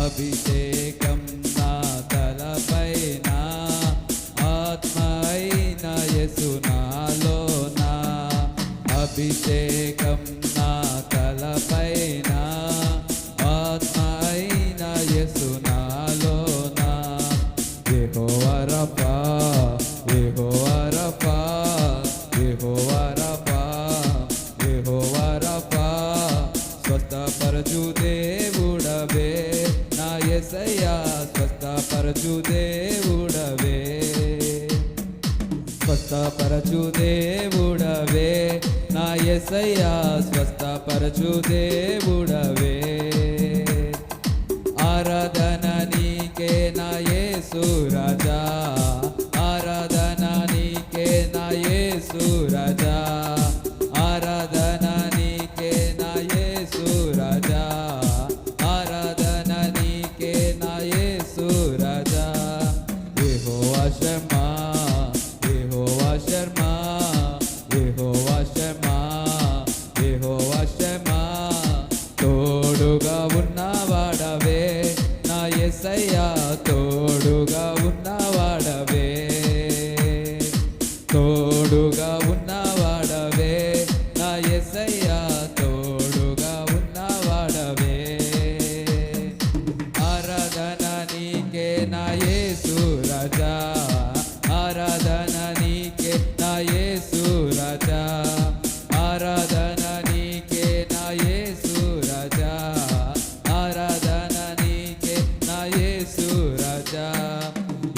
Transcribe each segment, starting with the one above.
అభిషేకం నా తలపైన ఆత్మ అయిన యేసు నాలోన అభిషేకం నా తలపైన ఆత్మ అయిన యేసు నాలోన యెహోవా రఫా యెహోవా రఫా యెహోవా రఫా యెహోవా రఫా స్వస్థపరచు దేవుడవే నా యేసయ్యా స్వస్థపరచు దేవుడవే స్వస్థపరచు దేవుడవే నా యేసయ్యా స్వస్థపరచు దేవుడవే ఆరాధన నీకే నా యేసు రాజా ఆరాధన నీకే నా యేసు రాజా ఆరాధన నీకే నా యేసు రాజా ఆరాధన నీకే నా యేసు రాజా యెహోవా షమ్మా యెహోవా షమ్మా యెహోవా షమ్మా యెహోవా షమ్మా తోడుగా ఉన్నవాడవే నా యేసయ్యా తోడుగా ఉన్నవాడవే తోడుగా ఉన్నవాడవే నా యేసయ్యా తోడుగా ఉన్నవాడవే ఆరాధన నీకే నా యేసు రాజా ఆరాధన నీకే నా యేసు రాజా ఆరాధన నీకే నా యేసు రాజా ఆరాధన నీకే నా యేసు రాజా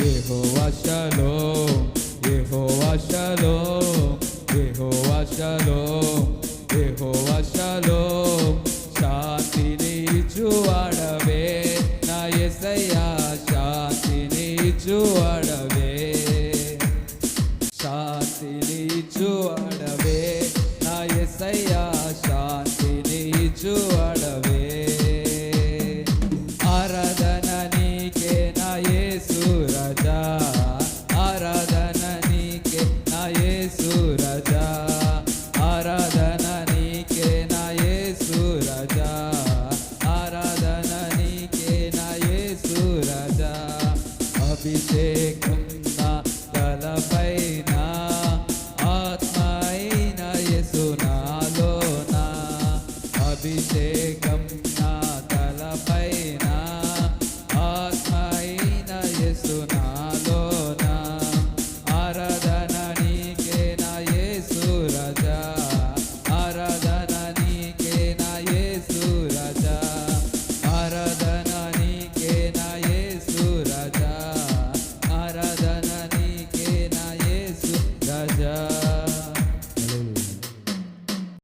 యెహోవా షలోమ్ యెహోవా షలోమ్ యెహోవా షలోమ్ యెహోవా షలోమ్ శాంతిని ఇచ్చువాడవే నా యేసయ్యా శాంతిని ఇచ్చువాడ